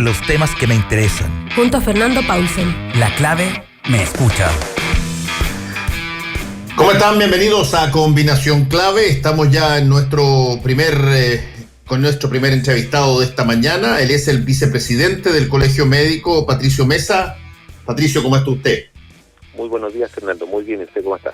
los temas que me interesan. Junto a Fernando Paulsen. La clave me escucha. ¿Cómo están? Bienvenidos a Combinación Clave. Estamos ya en con nuestro primer entrevistado de esta mañana. Él es el vicepresidente del Colegio Médico, Patricio Meza. Patricio, ¿cómo está usted? Muy buenos días, Fernando. Muy bien. ¿Usted cómo está?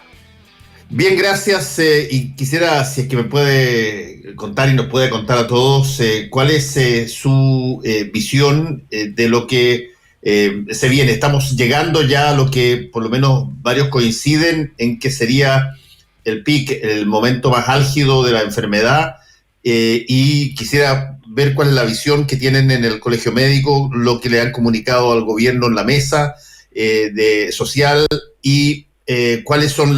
Bien, gracias. Y quisiera, si es que me puede contar y nos puede contar a todos, cuál es su visión de lo que se viene. Estamos llegando ya a lo que por lo menos varios coinciden en que sería el pic, el momento más álgido de la enfermedad, y quisiera ver cuál es la visión que tienen en el Colegio Médico, lo que le han comunicado al gobierno en la mesa social y cuáles son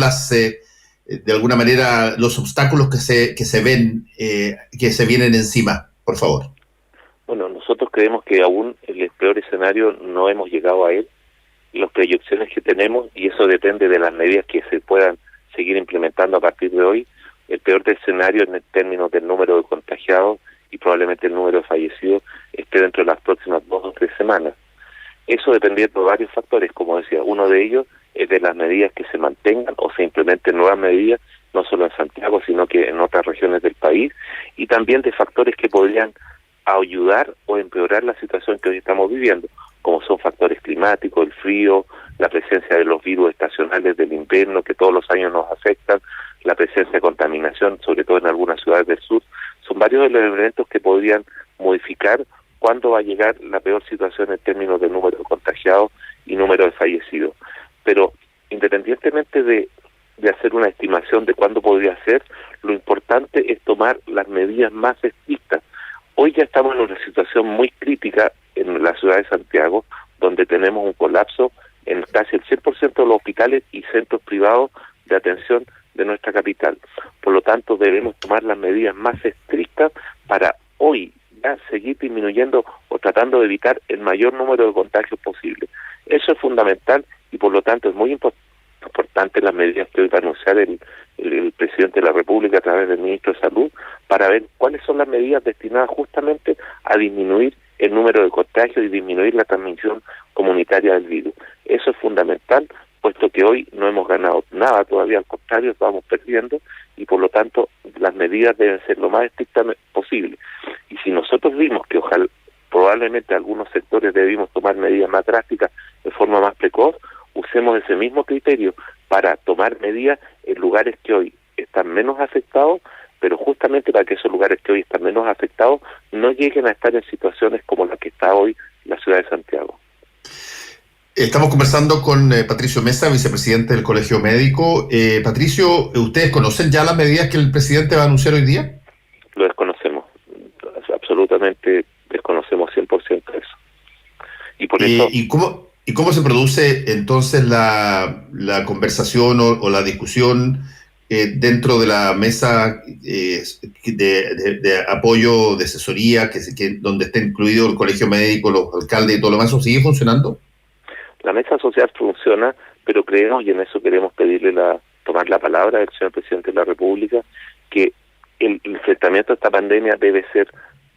de alguna manera los obstáculos que se ven, que se vienen encima, por favor. Bueno, nosotros creemos que aún en el peor escenario no hemos llegado a él, las proyecciones que tenemos, y eso depende de las medidas que se puedan seguir implementando a partir de hoy. El peor escenario en términos del número de contagiados y probablemente el número de fallecidos esté dentro de las próximas 2 o 3 semanas. Eso dependiendo de varios factores, como decía, uno de ellos es de las medidas que se mantengan o se implementen nuevas medidas, no solo en Santiago, sino que en otras regiones del país, y también de factores que podrían ayudar o empeorar la situación que hoy estamos viviendo, como son factores climáticos, el frío, la presencia de los virus estacionales del invierno que todos los años nos afectan, la presencia de contaminación, sobre todo en algunas ciudades del sur. Son varios de los elementos que podrían modificar cuándo va a llegar la peor situación en términos de número de contagiados y número de fallecidos. Pero independientemente de hacer una estimación de cuándo podría ser, lo importante es tomar las medidas más estrictas. Hoy ya estamos en una situación muy crítica en la ciudad de Santiago, donde tenemos un colapso en casi el 100% de los hospitales y centros privados de atención de nuestra capital. Por lo tanto, debemos tomar las medidas más estrictas para hoy ya seguir disminuyendo o tratando de evitar el mayor número de contagios posible. Eso es fundamental y por lo tanto es muy importante las medidas que hoy va a anunciar el presidente de la República a través del ministro de Salud, para ver cuáles son las medidas destinadas justamente a disminuir el número de contagios y disminuir la transmisión comunitaria del virus. Eso es fundamental, puesto que hoy no hemos ganado nada todavía, al contrario, vamos perdiendo, y por lo tanto las medidas deben ser lo más estrictas posible. Y si nosotros vimos que probablemente algunos sectores debimos tomar medidas más drásticas de forma más precoz, usemos ese mismo criterio para tomar medidas en lugares que hoy están menos afectados, pero justamente para que esos lugares que hoy están menos afectados no lleguen a estar en situaciones como la que está hoy la ciudad de Santiago. Estamos conversando con Patricio Meza, vicepresidente del Colegio Médico. Patricio, ¿ustedes conocen ya las medidas que el presidente va a anunciar hoy día? Lo desconocemos, absolutamente desconocemos 100% eso. Y por eso... ¿Y cómo se produce entonces la conversación o la discusión dentro de la mesa de apoyo, de asesoría, donde está incluido el Colegio Médico, los alcaldes y todo lo demás? ¿Eso sigue funcionando? La mesa social funciona, pero creemos, y en eso queremos tomar la palabra del señor presidente de la República, que el enfrentamiento a esta pandemia debe ser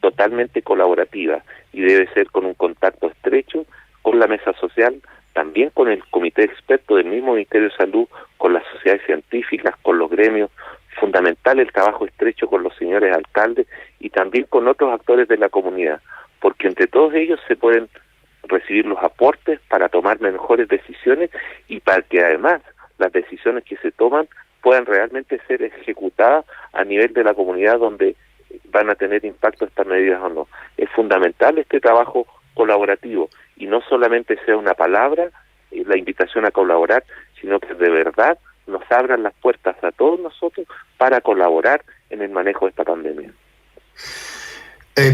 totalmente colaborativa y debe ser con un contacto estrecho con la mesa social, también con el comité de expertos del mismo Ministerio de Salud, con las sociedades científicas, con los gremios. Fundamental el trabajo estrecho con los señores alcaldes y también con otros actores de la comunidad, porque entre todos ellos se pueden recibir los aportes para tomar mejores decisiones y para que además las decisiones que se toman puedan realmente ser ejecutadas a nivel de la comunidad donde van a tener impacto estas medidas o no. Es fundamental este trabajo colaborativo y no solamente sea una palabra, la invitación a colaborar, sino que de verdad nos abran las puertas a todos nosotros para colaborar en el manejo de esta pandemia.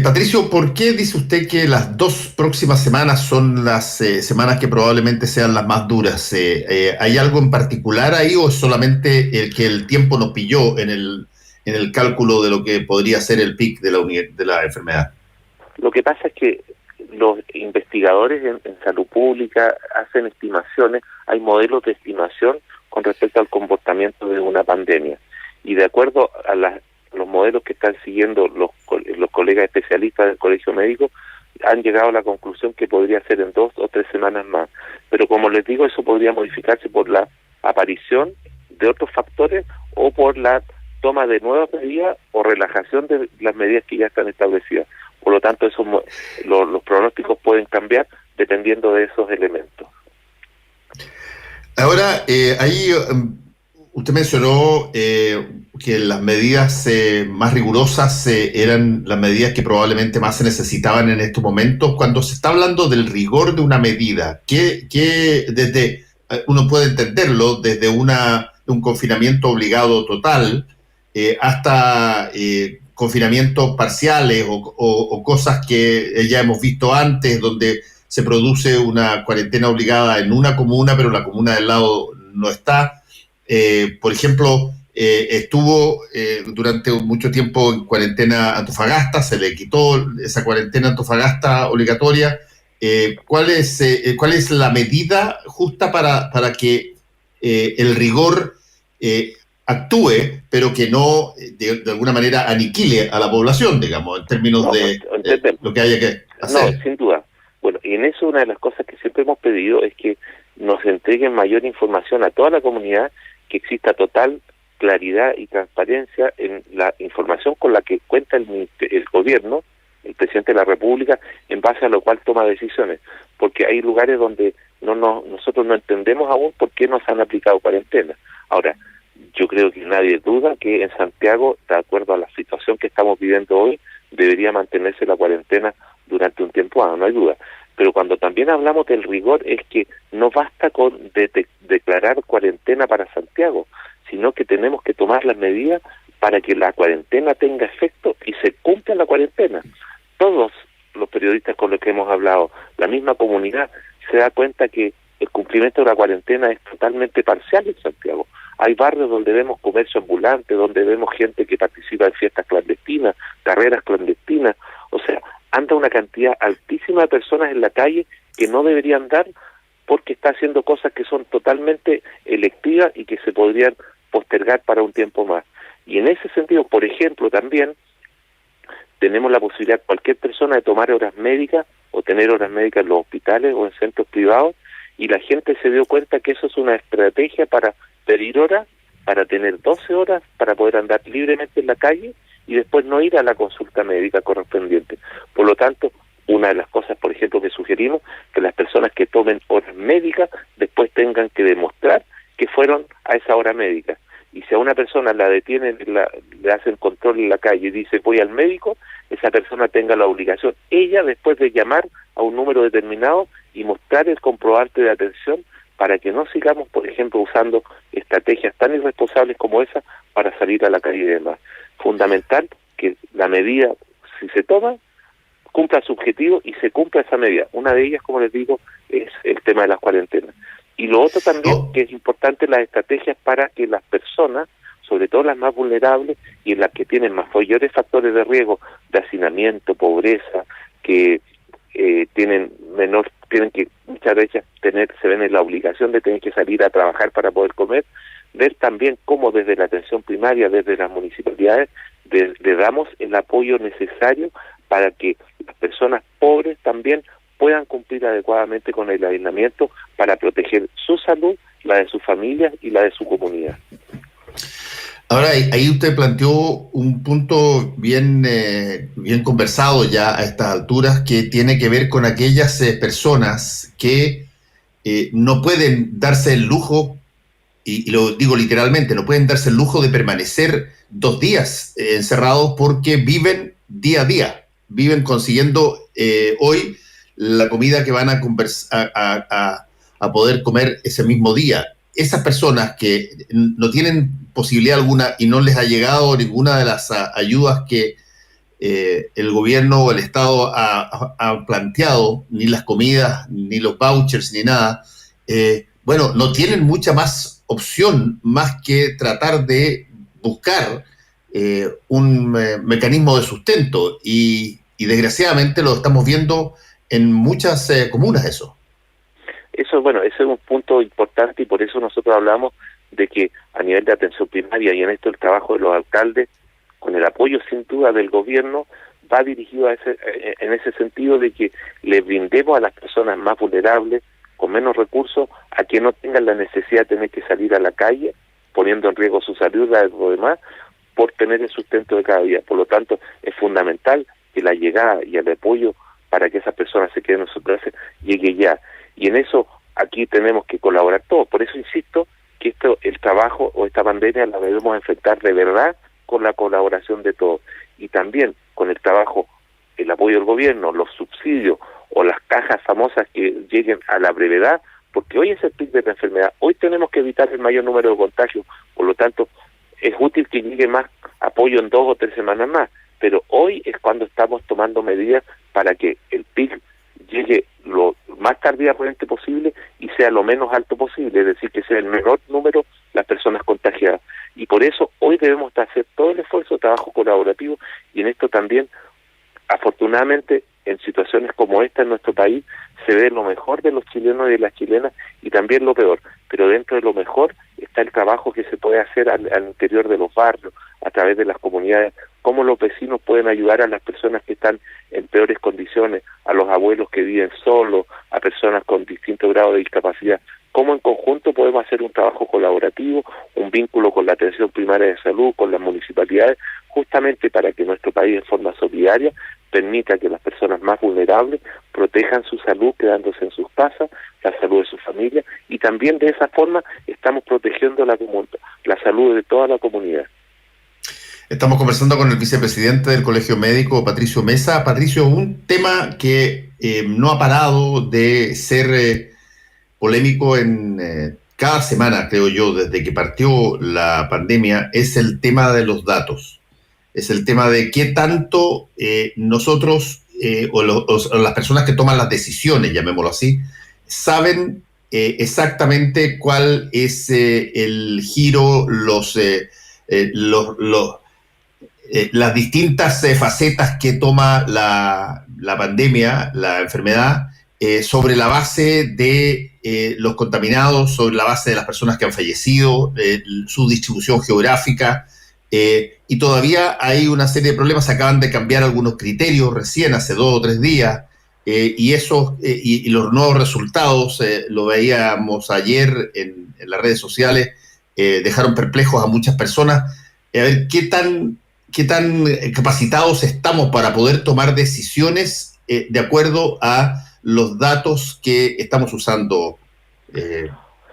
Patricio, ¿por qué dice usted que las 2 próximas semanas son las semanas que probablemente sean las más duras? ¿Hay algo en particular ahí o es solamente que el tiempo nos pilló en el cálculo de lo que podría ser el pic de la enfermedad? Lo que pasa es que los investigadores en salud pública hacen estimaciones, hay modelos de estimación con respecto al comportamiento de una pandemia, y de acuerdo a los modelos que están siguiendo los colegas especialistas del Colegio Médico, han llegado a la conclusión que podría ser en 2 o 3 semanas más. Pero como les digo, eso podría modificarse por la aparición de otros factores o por la toma de nuevas medidas o relajación de las medidas que ya están establecidas. Por lo tanto, los pronósticos pueden cambiar dependiendo de esos elementos. Ahora, ahí usted mencionó que las medidas más rigurosas eran las medidas que probablemente más se necesitaban en estos momentos. Cuando se está hablando del rigor de una medida, ¿qué desde uno puede entenderlo desde un confinamiento obligado total hasta confinamientos parciales o cosas que ya hemos visto antes, donde se produce una cuarentena obligada en una comuna, pero la comuna del lado no está? Por ejemplo, estuvo durante mucho tiempo en cuarentena Antofagasta, se le quitó esa cuarentena Antofagasta obligatoria. ¿Cuál es la medida justa para que el rigor actúe, pero que no de alguna manera aniquile a la población, digamos, en términos de lo que haya que hacer? No, sin duda. Bueno, y en eso una de las cosas que siempre hemos pedido es que nos entreguen mayor información a toda la comunidad, que exista total claridad y transparencia en la información con la que cuenta el gobierno, el presidente de la República, en base a lo cual toma decisiones, porque hay lugares donde nosotros no entendemos aún por qué nos han aplicado cuarentena. Ahora, yo creo que nadie duda que en Santiago, de acuerdo a la situación que estamos viviendo hoy, debería mantenerse la cuarentena durante un tiempo, no hay duda. Pero cuando también hablamos del rigor, es que no basta con declarar cuarentena para Santiago, sino que tenemos que tomar las medidas para que la cuarentena tenga efecto y se cumpla la cuarentena. Todos los periodistas con los que hemos hablado, la misma comunidad, se da cuenta que el cumplimiento de la cuarentena es totalmente parcial en Santiago. Hay barrios donde vemos comercio ambulante, donde vemos gente que participa en fiestas clandestinas, carreras clandestinas. O sea, anda una cantidad altísima de personas en la calle que no deberían dar, porque está haciendo cosas que son totalmente electivas y que se podrían postergar para un tiempo más. Y en ese sentido, por ejemplo, también tenemos la posibilidad cualquier persona de tomar horas médicas o tener horas médicas en los hospitales o en centros privados, y la gente se dio cuenta que eso es una estrategia para pedir horas, para tener 12 horas, para poder andar libremente en la calle y después no ir a la consulta médica correspondiente. Por lo tanto, una de las cosas, por ejemplo, que sugerimos, que las personas que tomen horas médicas después tengan que demostrar que fueron a esa hora médica. Y si a una persona la detienen, le hacen control en la calle y dice voy al médico, esa persona tenga la obligación, ella después de llamar a un número determinado y mostrar el comprobante de atención, para que no sigamos, por ejemplo, usando estrategias tan irresponsables como esa para salir a la calle y demás. Fundamental que la medida, si se toma, cumpla su objetivo y se cumpla esa medida. Una de ellas, como les digo, es el tema de las cuarentenas. Y lo otro también, que es importante, las estrategias para que las personas, sobre todo las más vulnerables y en las que tienen mayores factores de riesgo de hacinamiento, pobreza, que tienen que muchas veces se ven en la obligación de tener que salir a trabajar para poder comer, ver también cómo desde la atención primaria, desde las municipalidades, le damos el apoyo necesario para que las personas pobres también puedan cumplir adecuadamente con el aislamiento para proteger su salud, la de sus familias y la de su comunidad. Ahora, ahí usted planteó un punto bien conversado ya a estas alturas, que tiene que ver con aquellas personas que no pueden darse el lujo, y lo digo literalmente, no pueden darse el lujo de permanecer 2 días encerrados, porque viven día a día, viven consiguiendo hoy la comida que van a poder comer ese mismo día. Esas personas que no tienen posibilidad alguna y no les ha llegado ninguna de las ayudas que el gobierno o el Estado ha planteado, ni las comidas, ni los vouchers, ni nada, bueno, no tienen mucha más opción más que tratar de buscar un mecanismo de sustento, y desgraciadamente lo estamos viendo en muchas comunas eso. Eso, bueno, ese es un punto importante, y por eso nosotros hablamos de que a nivel de atención primaria y en esto el trabajo de los alcaldes, con el apoyo sin duda del gobierno, va dirigido en ese sentido de que le brindemos a las personas más vulnerables, con menos recursos, a que no tengan la necesidad de tener que salir a la calle, poniendo en riesgo su salud y la de los demás, por tener el sustento de cada día. Por lo tanto, es fundamental que la llegada y el apoyo para que esas personas se queden en su casa llegue ya. Y en eso aquí tenemos que colaborar todos. Por eso insisto que el trabajo o esta pandemia la debemos enfrentar de verdad con la colaboración de todos. Y también con el trabajo, el apoyo del gobierno, los subsidios o las cajas famosas que lleguen a la brevedad, porque hoy es el pic de la enfermedad. Hoy tenemos que evitar el mayor número de contagios. Por lo tanto, es útil que llegue más apoyo en 2 o 3 semanas más, pero hoy es cuando estamos tomando medidas para que el pic llegue lo más tardíamente posible y sea lo menos alto posible, es decir, que sea el menor número las personas contagiadas. Y por eso hoy debemos hacer todo el esfuerzo de trabajo colaborativo, y en esto también, afortunadamente, en situaciones como esta en nuestro país, se ve lo mejor de los chilenos y de las chilenas y también lo peor, pero dentro de lo mejor está el trabajo que se puede hacer al interior de los barrios, a través de las comunidades, cómo los vecinos pueden ayudar a las personas que están en peores condiciones, a los abuelos que viven solos, a personas con distintos grados de discapacidad, cómo en conjunto podemos hacer un trabajo colaborativo, un vínculo con la atención primaria de salud, con las municipalidades, justamente para que nuestro país en forma solidaria permita que las personas más vulnerables protejan su salud quedándose en sus casas, la salud de su familia, y también de esa forma estamos protegiendo la salud de toda la comunidad. Estamos conversando con el vicepresidente del Colegio Médico, Patricio Mesa. Patricio, un tema que no ha parado de ser polémico en cada semana, creo yo, desde que partió la pandemia, es el tema de los datos. Es el tema de qué tanto nosotros o las personas que toman las decisiones, llamémoslo así, saben exactamente cuál es el giro, las distintas facetas que toma la pandemia, la enfermedad, sobre la base de los contaminados, sobre la base de las personas que han fallecido, su distribución geográfica, y todavía hay una serie de problemas. Acaban de cambiar algunos criterios recién, hace 2 o 3 días, y los nuevos resultados, lo veíamos ayer en las redes sociales, dejaron perplejos a muchas personas. A ver, ¿qué tan capacitados estamos para poder tomar decisiones de acuerdo a los datos que estamos usando,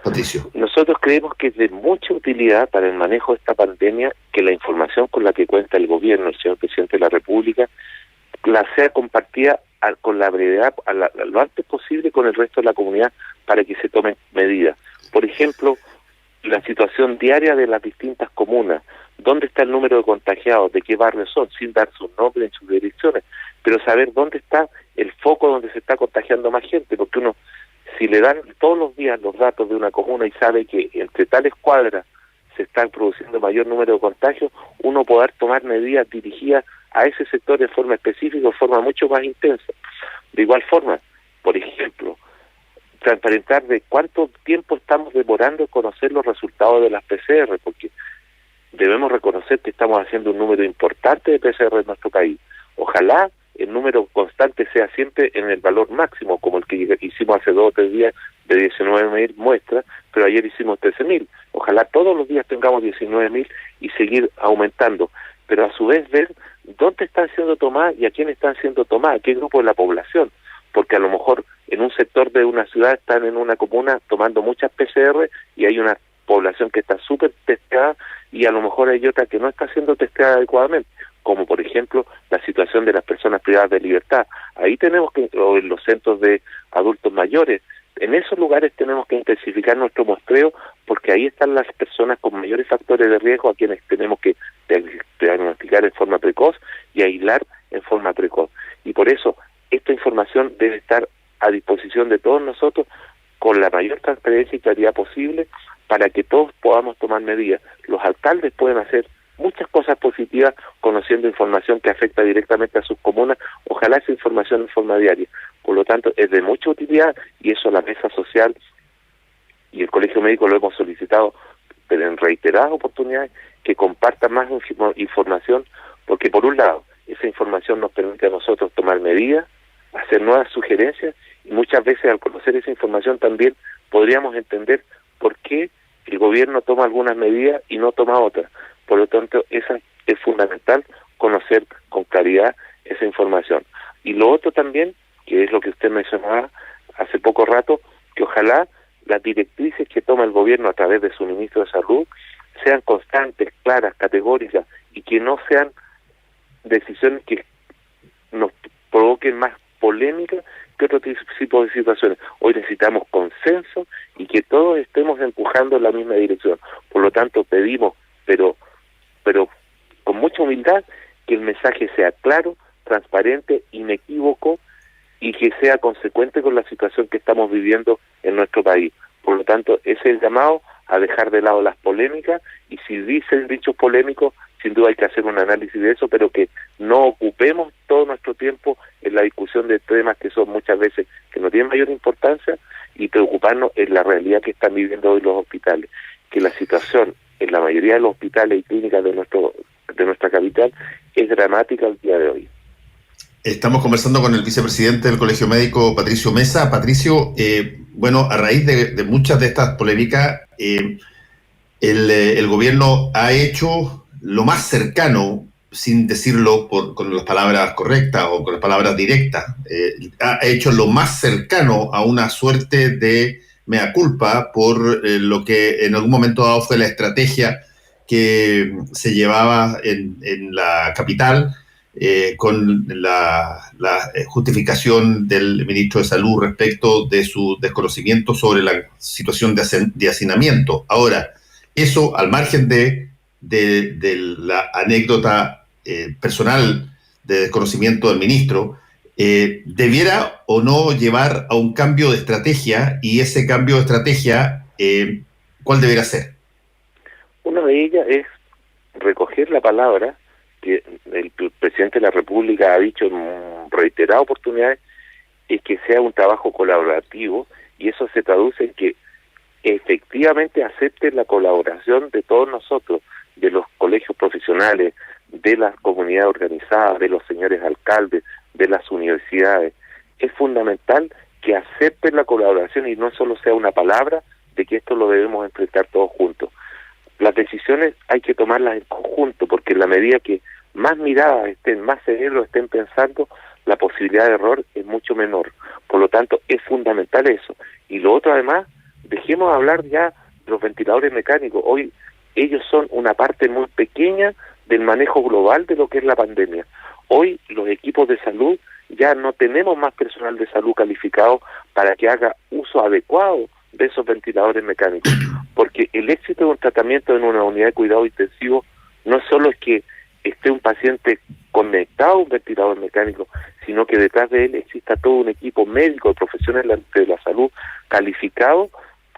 Patricio? Nosotros creemos que es de mucha utilidad para el manejo de esta pandemia que la información con la que cuenta el gobierno, el señor presidente de la República, la sea compartida con la brevedad, lo antes posible con el resto de la comunidad, para que se tomen medidas. Por ejemplo, la situación diaria de las distintas comunas, dónde está el número de contagiados, de qué barrios son, sin dar sus nombres en sus direcciones, pero saber dónde está el foco donde se está contagiando más gente, porque uno, si le dan todos los días los datos de una comuna y sabe que entre tales cuadras se están produciendo mayor número de contagios, uno poder tomar medidas dirigidas a ese sector de forma específica, de forma mucho más intensa. De igual forma, por ejemplo, transparentar de cuánto tiempo estamos demorando en conocer los resultados de las PCR, porque debemos reconocer que estamos haciendo un número importante de PCR en nuestro país. Ojalá el número constante sea siempre en el valor máximo, como el que hicimos hace 2 o 3 días de 19.000 muestras, pero ayer hicimos 13.000. Ojalá todos los días tengamos 19.000 y seguir aumentando, pero a su vez ver dónde están siendo tomadas y a quién están siendo tomadas, a qué grupo de la población, porque a lo mejor en un sector de una ciudad están en una comuna tomando muchas PCR y hay una población que está súper testeada y a lo mejor hay otra que no está siendo testeada adecuadamente, como por ejemplo la situación de las personas privadas de libertad. Ahí tenemos que, o en los centros de adultos mayores, en esos lugares tenemos que intensificar nuestro muestreo, porque ahí están las personas con mayores factores de riesgo a quienes tenemos que diagnosticar en forma precoz y aislar en forma precoz. Y por eso esta información debe estar a disposición de todos nosotros con la mayor transparencia y claridad posible, para que todos podamos tomar medidas. Los alcaldes pueden hacer muchas cosas positivas conociendo información que afecta directamente a sus comunas, ojalá esa información en forma diaria. Por lo tanto, es de mucha utilidad, y eso la mesa social y el Colegio Médico lo hemos solicitado, pero en reiteradas oportunidades, que compartan más información, porque por un lado, esa información nos permite a nosotros tomar medidas, hacer nuevas sugerencias, y muchas veces al conocer esa información también podríamos entender por qué el gobierno toma algunas medidas y no toma otras. Por lo tanto, esa es fundamental, conocer con claridad esa información. Y lo otro también, que es lo que usted mencionaba hace poco rato, que ojalá las directrices que toma el gobierno a través de su ministro de Salud sean constantes, claras, categóricas, y que no sean decisiones que nos provoquen más polémica que otro tipo de situaciones. Hoy necesitamos consenso y que todos estemos empujando en la misma dirección. Por lo tanto, pedimos, pero con mucha humildad, que el mensaje sea claro, transparente, inequívoco, y que sea consecuente con la situación que estamos viviendo en nuestro país. Por lo tanto, ese es el llamado a dejar de lado las polémicas, y si dicen dichos polémicos, sin duda hay que hacer un análisis de eso, pero que no ocupemos todo nuestro tiempo en la discusión de temas que son muchas veces que no tienen mayor importancia, y preocuparnos en la realidad que están viviendo hoy los hospitales, que la situación en la mayoría de los hospitales y clínicas de nuestra capital es dramática al día de hoy. Estamos conversando con el vicepresidente del Colegio Médico, Patricio Mesa. Patricio, bueno, a raíz de muchas de estas polémicas, el gobierno ha hecho lo más cercano, sin decirlo con las palabras correctas o con las palabras directas, ha hecho lo más cercano a una suerte de mea culpa por lo que en algún momento dado fue la estrategia que se llevaba en la capital, con la justificación del ministro de Salud respecto de su desconocimiento sobre la situación de hacinamiento. Ahora, eso al margen de la anécdota personal de desconocimiento del ministro, debiera o no llevar a un cambio de estrategia, y ese cambio de estrategia, ¿cuál debería ser? Una de ellas es recoger la palabra que el presidente de la República ha dicho en reiteradas oportunidades, es que sea un trabajo colaborativo, y eso se traduce en que efectivamente acepten la colaboración de todos nosotros, de los colegios profesionales, de las comunidades organizadas, de los señores alcaldes, de las universidades. Es fundamental que acepten la colaboración y no solo sea una palabra de que esto lo debemos enfrentar todos juntos. Las decisiones hay que tomarlas en conjunto, porque en la medida que más miradas estén, más cerebros estén pensando, la posibilidad de error es mucho menor. Por lo tanto, es fundamental eso. Y lo otro, además, dejemos hablar ya de los ventiladores mecánicos. Hoy ellos son una parte muy pequeña del manejo global de lo que es la pandemia. Hoy los equipos de salud, ya no tenemos más personal de salud calificado para que haga uso adecuado de esos ventiladores mecánicos, porque el éxito de un tratamiento en una unidad de cuidado intensivo no solo es que esté un paciente conectado a un ventilador mecánico, sino que detrás de él exista todo un equipo médico de profesionales de la salud calificado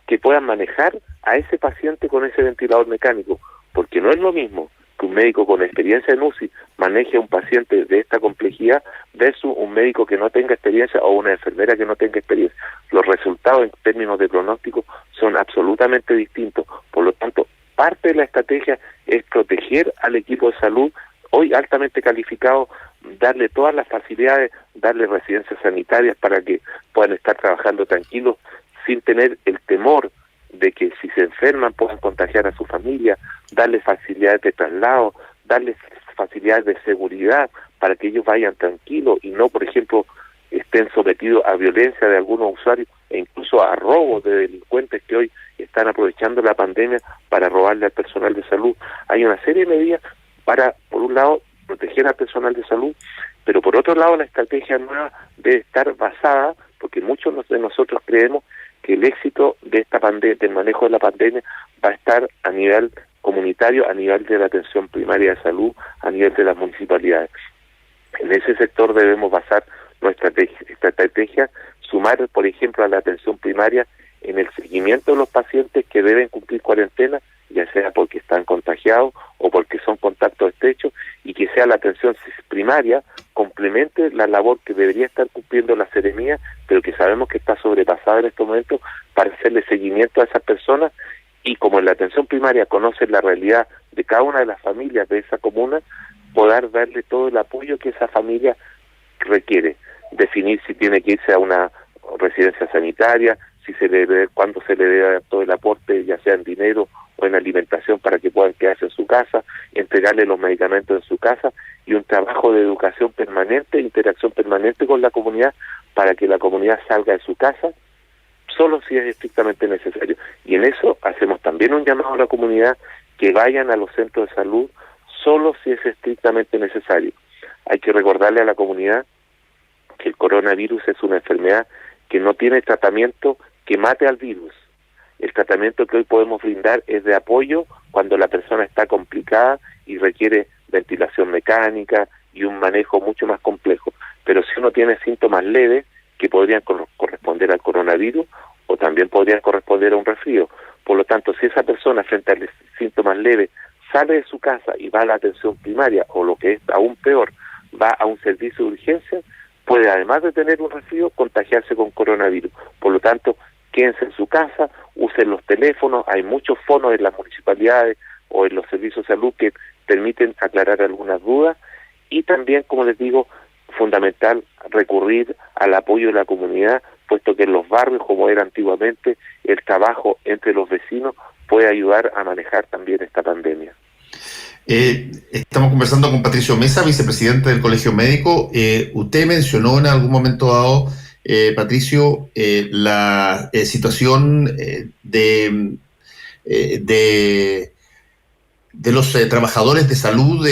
que puedan manejar a ese paciente con ese ventilador mecánico, porque no es lo mismo que un médico con experiencia en UCI maneje a un paciente de esta complejidad versus un médico que no tenga experiencia o una enfermera que no tenga experiencia. Los resultados en términos de pronóstico son absolutamente distintos. Por lo tanto, parte de la estrategia es proteger al equipo de salud, hoy altamente calificado, darle todas las facilidades, darle residencias sanitarias para que puedan estar trabajando tranquilos, sin tener el temor de que si se enferman puedan contagiar a su familia, darles facilidades de traslado, darles facilidades de seguridad para que ellos vayan tranquilos y no, por ejemplo, estén sometidos a violencia de algunos usuarios e incluso a robos de delincuentes que hoy están aprovechando la pandemia para robarle al personal de salud. Hay una serie de medidas para, por un lado, proteger al personal de salud, pero por otro lado la estrategia nueva debe estar basada, porque muchos de nosotros creemos que el éxito de esta pandemia, del manejo de la pandemia, va a estar a nivel comunitario, a nivel de la atención primaria de salud, a nivel de las municipalidades. En ese sector debemos basar nuestra estrategia, sumar, por ejemplo, a la atención primaria en el seguimiento de los pacientes que deben cumplir cuarentena, ya sea porque están contagiados o porque son contactos estrechos, y que sea la atención primaria complemente la labor que debería estar cumpliendo la Seremía, pero que sabemos que está sobrepasada en estos momentos, para hacerle seguimiento a esas personas. Y como en la atención primaria conocen la realidad de cada una de las familias de esa comuna, poder darle todo el apoyo que esa familia requiere, definir si tiene que irse a una residencia sanitaria, si se le debe, cuándo se le debe dar todo el aporte, ya sea en dinero o en alimentación, para que puedan quedarse en su casa, entregarle los medicamentos en su casa, y un trabajo de educación permanente, interacción permanente con la comunidad, para que la comunidad salga de su casa solo si es estrictamente necesario. Y en eso hacemos también un llamado a la comunidad que vayan a los centros de salud solo si es estrictamente necesario. Hay que recordarle a la comunidad que el coronavirus es una enfermedad que no tiene tratamiento que mate al virus. El tratamiento que hoy podemos brindar es de apoyo cuando la persona está complicada y requiere ventilación mecánica y un manejo mucho más complejo. Pero si uno tiene síntomas leves que podrían corresponder al coronavirus o también podrían corresponder a un resfrío. Por lo tanto, si esa persona frente a síntomas leves sale de su casa y va a la atención primaria, o lo que es aún peor, va a un servicio de urgencia, puede, además de tener un resfrío, contagiarse con coronavirus. Por lo tanto, quédense en su casa, usen los teléfonos, hay muchos fonos en las municipalidades o en los servicios de salud que permiten aclarar algunas dudas, y también, como les digo, fundamental recurrir al apoyo de la comunidad, puesto que en los barrios, como era antiguamente, el trabajo entre los vecinos puede ayudar a manejar también esta pandemia. Estamos conversando con Patricio Mesa, vicepresidente del Colegio Médico. Usted mencionó en algún momento dado, Patricio, la situación de los trabajadores de salud,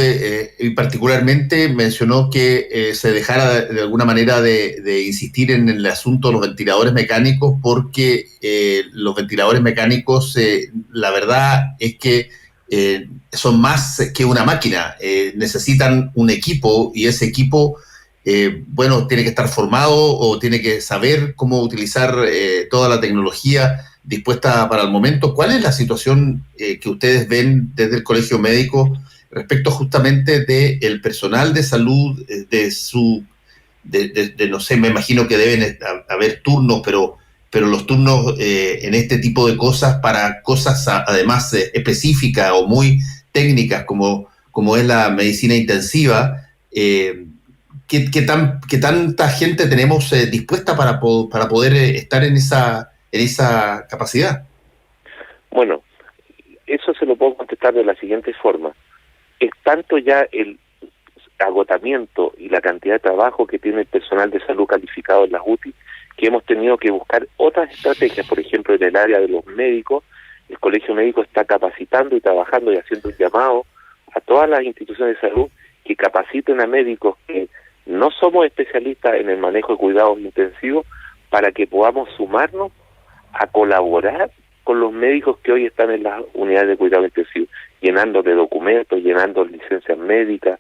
y particularmente mencionó que se dejara de alguna manera de insistir en el asunto de los ventiladores mecánicos, porque los ventiladores mecánicos, la verdad es que son más que una máquina, necesitan un equipo, y ese equipo, tiene que estar formado o tiene que saber cómo utilizar toda la tecnología dispuesta para el momento. ¿Cuál es la situación que ustedes ven desde el Colegio Médico respecto justamente del personal de salud, no sé, me imagino que deben haber turnos, pero los turnos en este tipo de cosas, para cosas además específicas o muy técnicas como es la medicina intensiva, ¿qué tanta gente tenemos dispuesta para poder estar en esa capacidad? Bueno, eso se lo puedo contestar de la siguiente forma. Es tanto ya el agotamiento y la cantidad de trabajo que tiene el personal de salud calificado en las UTI, que hemos tenido que buscar otras estrategias. Por ejemplo, en el área de los médicos, el Colegio Médico está capacitando y trabajando y haciendo un llamado a todas las instituciones de salud que capaciten a médicos que no somos especialistas en el manejo de cuidados intensivos, para que podamos sumarnos a colaborar con los médicos que hoy están en las unidades de cuidado intensivo, llenando de documentos, llenando licencias médicas,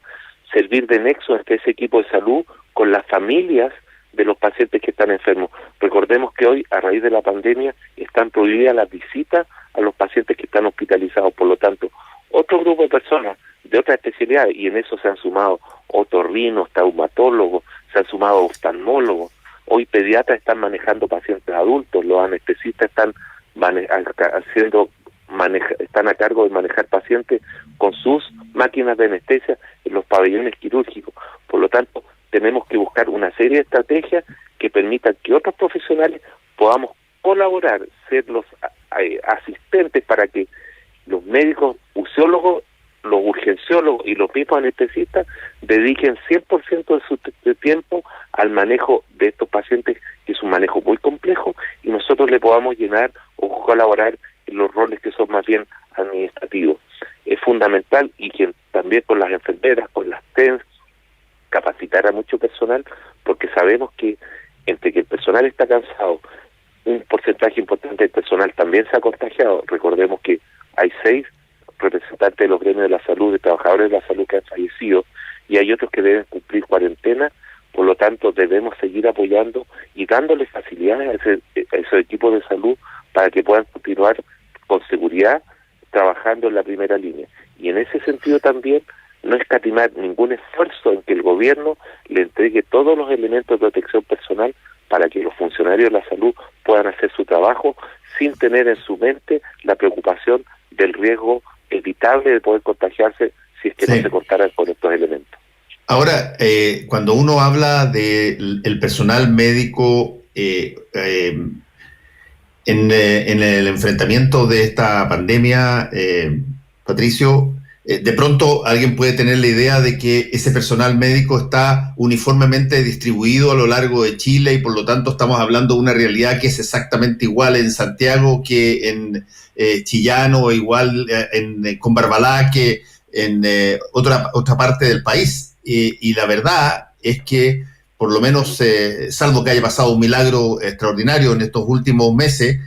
servir de nexo entre ese equipo de salud con las familias de los pacientes que están enfermos. Recordemos que hoy, a raíz de la pandemia, están prohibidas las visitas a los pacientes que están hospitalizados. Por lo tanto, otro grupo de personas de otras especialidades, y en eso se han sumado otorrinos, traumatólogos, se han sumado oftalmólogos. Hoy pediatras están manejando pacientes adultos, los anestesistas están están a cargo de manejar pacientes con sus máquinas de anestesia en los pabellones quirúrgicos. Por lo tanto, tenemos que buscar una serie de estrategias que permitan que otros profesionales podamos colaborar, ser los asistentes, para que los médicos usiólogos, los urgenciólogos y los mismos anestesistas dediquen 100% de su tiempo al manejo de estos pacientes, que es un manejo muy complejo, y nosotros le podamos llenar o colaborar en los roles que son más bien administrativos. Es fundamental, y que también con las enfermeras, con las TENS, capacitar a mucho personal, porque sabemos que entre que el personal está cansado, un porcentaje importante del personal también se ha contagiado. Recordemos que hay 6 representantes de los gremios de la salud, de trabajadores de la salud, que han fallecido, y hay otros que deben cumplir cuarentena. Por lo tanto, debemos seguir apoyando y dándole facilidades a esos equipos de salud para que puedan continuar con seguridad trabajando en la primera línea. Y en ese sentido también no escatimar ningún esfuerzo en que el gobierno le entregue todos los elementos de protección personal para que los funcionarios de la salud puedan hacer su trabajo sin tener en su mente la preocupación del riesgo evitable de poder contagiarse si es que no se contaran con estos elementos. Ahora, cuando uno habla del personal médico en el enfrentamiento de esta pandemia, Patricio, de pronto alguien puede tener la idea de que ese personal médico está uniformemente distribuido a lo largo de Chile y por lo tanto estamos hablando de una realidad que es exactamente igual en Santiago que en Chillán o igual con Barbalá que en otra parte del país. Y la verdad es que por lo menos, salvo que haya pasado un milagro extraordinario en estos últimos meses,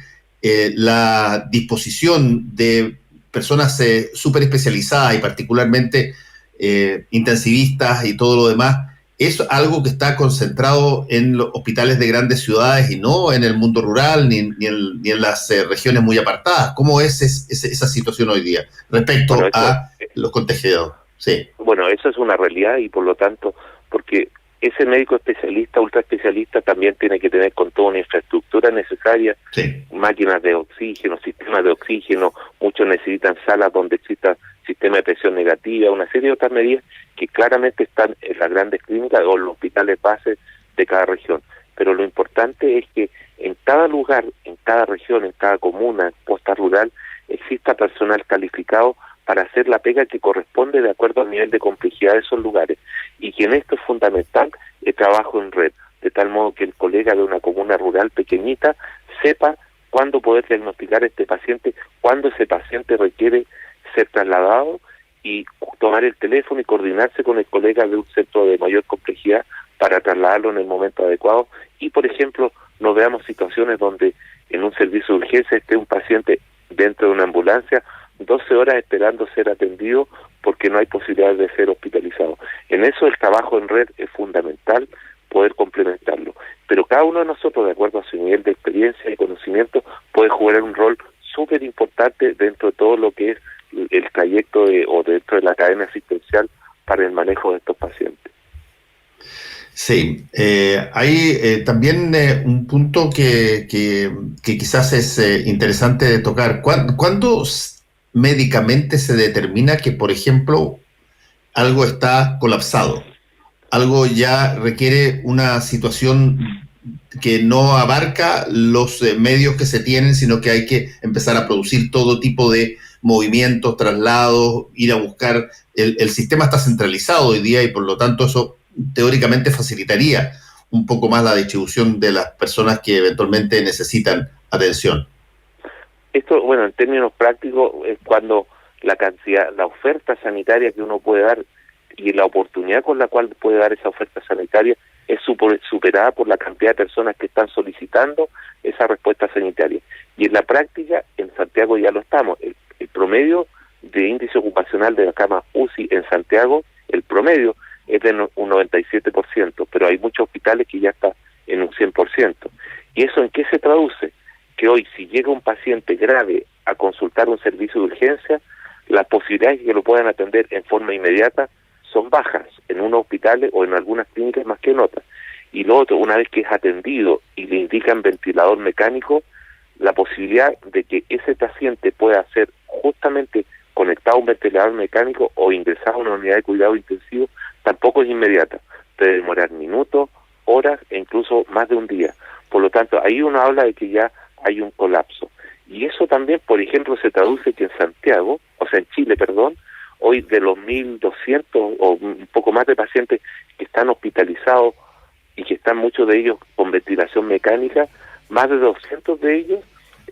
la disposición de personas súper especializadas y particularmente intensivistas y todo lo demás, es algo que está concentrado en los hospitales de grandes ciudades y no en el mundo rural ni en las regiones muy apartadas. ¿Cómo es esa situación hoy día respecto a los contagiados? Sí. Bueno, eso es una realidad y por lo tanto, porque ese médico especialista, ultra especialista, también tiene que tener con toda una infraestructura necesaria, sí, máquinas de oxígeno, sistemas de oxígeno, muchos necesitan salas donde exista sistema de presión negativa, una serie de otras medidas que claramente están en las grandes clínicas o los hospitales bases de cada región. Pero lo importante es que en cada lugar, en cada región, en cada comuna, posta rural, exista personal calificado para hacer la pega que corresponde de acuerdo al nivel de complejidad de esos lugares. Y que en esto es fundamental el trabajo en red, de tal modo que el colega de una comuna rural pequeñita sepa cuándo poder diagnosticar a este paciente, cuándo ese paciente requiere ser trasladado y tomar el teléfono y coordinarse con el colega de un centro de mayor complejidad para trasladarlo en el momento adecuado. Y, por ejemplo, no veamos situaciones donde en un servicio de urgencia esté un paciente dentro de una ambulancia 12 horas esperando ser atendido porque no hay posibilidad de ser hospitalizado. En eso el trabajo en red es fundamental, poder complementarlo. Pero cada uno de nosotros, de acuerdo a su nivel de experiencia y conocimiento, puede jugar un rol súper importante dentro de todo lo que es el trayecto o dentro de la cadena asistencial para el manejo de estos pacientes. Sí, hay también un punto que quizás es interesante de tocar. ¿Cuándo médicamente se determina que, por ejemplo, algo está colapsado? Algo ya requiere una situación que no abarca los medios que se tienen, sino que hay que empezar a producir todo tipo de movimientos, traslados, ir a buscar. El sistema está centralizado hoy día y por lo tanto eso teóricamente facilitaría un poco más la distribución de las personas que eventualmente necesitan atención. Esto, bueno, en términos prácticos, es cuando la cantidad, la oferta sanitaria que uno puede dar y la oportunidad con la cual puede dar esa oferta sanitaria es superada por la cantidad de personas que están solicitando esa respuesta sanitaria. Y en la práctica, en Santiago ya lo estamos. El promedio de índice ocupacional de la cama UCI en Santiago, el promedio es de un 97%, pero hay muchos hospitales que ya están en un 100%. ¿Y eso en qué se traduce? Que hoy, si llega un paciente grave a consultar un servicio de urgencia, las posibilidades de que lo puedan atender en forma inmediata son bajas en unos hospitales o en algunas clínicas más que en otras. Y lo otro, una vez que es atendido y le indican ventilador mecánico, la posibilidad de que ese paciente pueda ser justamente conectado a un ventilador mecánico o ingresado a una unidad de cuidado intensivo tampoco es inmediata. Puede demorar minutos, horas e incluso más de un día. Por lo tanto, ahí uno habla de que ya hay un colapso. Y eso también, por ejemplo, se traduce que en Santiago, o sea, en Chile, perdón, hoy de los 1.200 o un poco más de pacientes que están hospitalizados y que están muchos de ellos con ventilación mecánica, más de 200 de ellos,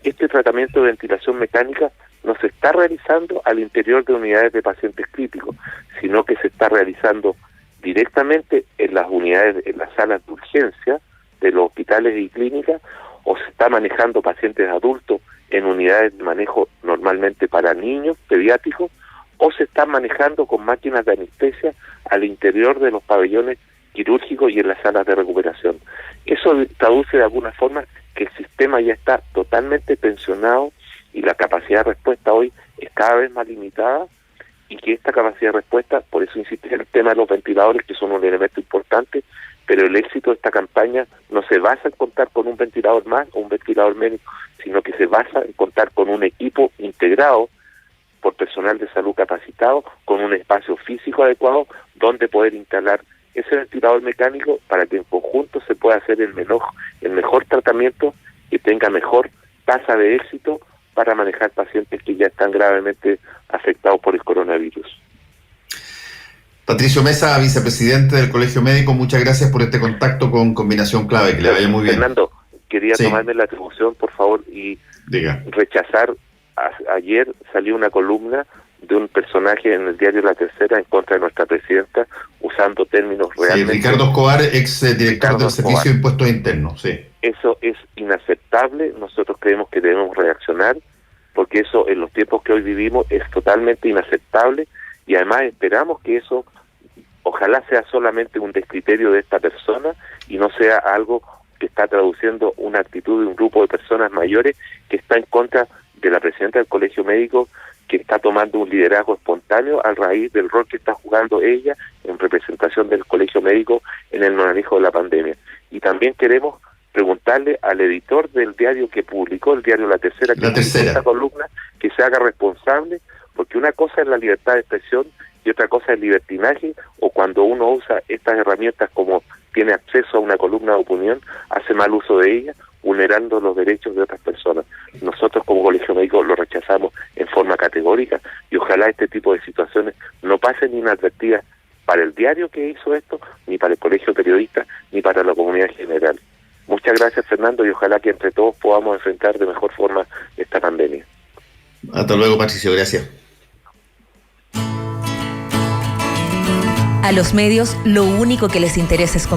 este tratamiento de ventilación mecánica no se está realizando al interior de unidades de pacientes críticos, sino que se está realizando directamente en las unidades, en las salas de urgencia de los hospitales y clínicas, o se está manejando pacientes adultos en unidades de manejo normalmente para niños pediátricos, o se están manejando con máquinas de anestesia al interior de los pabellones quirúrgicos y en las salas de recuperación. Eso traduce de alguna forma que el sistema ya está totalmente tensionado y la capacidad de respuesta hoy es cada vez más limitada, y que esta capacidad de respuesta, por eso insistí en el tema de los ventiladores, que son un elemento importante, pero el éxito de esta campaña no se basa en contar con un ventilador más o un ventilador menos, sino que se basa en contar con un equipo integrado por personal de salud capacitado, con un espacio físico adecuado donde poder instalar ese ventilador mecánico para que en conjunto se pueda hacer el mejor tratamiento que tenga mejor tasa de éxito para manejar pacientes que ya están gravemente afectados por el coronavirus. Patricio Mesa, vicepresidente del Colegio Médico, muchas gracias por este contacto con Combinación Clave, que le vaya muy bien. Fernando, quería tomarme la atribución, por favor, y rechazar. Ayer salió una columna de un personaje en el diario La Tercera en contra de nuestra presidenta, usando términos realmente... Ricardo Escobar, ex director del Servicio de Impuestos Internos. Sí. Eso es inaceptable. Nosotros creemos que debemos reaccionar, porque eso en los tiempos que hoy vivimos es totalmente inaceptable, y además esperamos que eso ojalá sea solamente un descriterio de esta persona y no sea algo que está traduciendo una actitud de un grupo de personas mayores que está en contra de la presidenta del Colegio Médico, que está tomando un liderazgo espontáneo a raíz del rol que está jugando ella en representación del Colegio Médico en el manejo de la pandemia. Y también queremos preguntarle al editor del diario que publicó, el diario La Tercera, que publicó esta columna, que se haga responsable, porque una cosa es la libertad de expresión y otra cosa es el libertinaje, o cuando uno usa estas herramientas como tiene acceso a una columna de opinión, hace mal uso de ella, vulnerando los derechos de otras personas. Nosotros como Colegio Médico lo rechazamos en forma categórica y ojalá este tipo de situaciones no pasen inadvertidas para el diario que hizo esto, ni para el Colegio Periodista, ni para la comunidad en general. Muchas gracias, Fernando, y ojalá que entre todos podamos enfrentar de mejor forma esta pandemia. Hasta luego, Patricio, gracias. A los medios lo único que les interesa es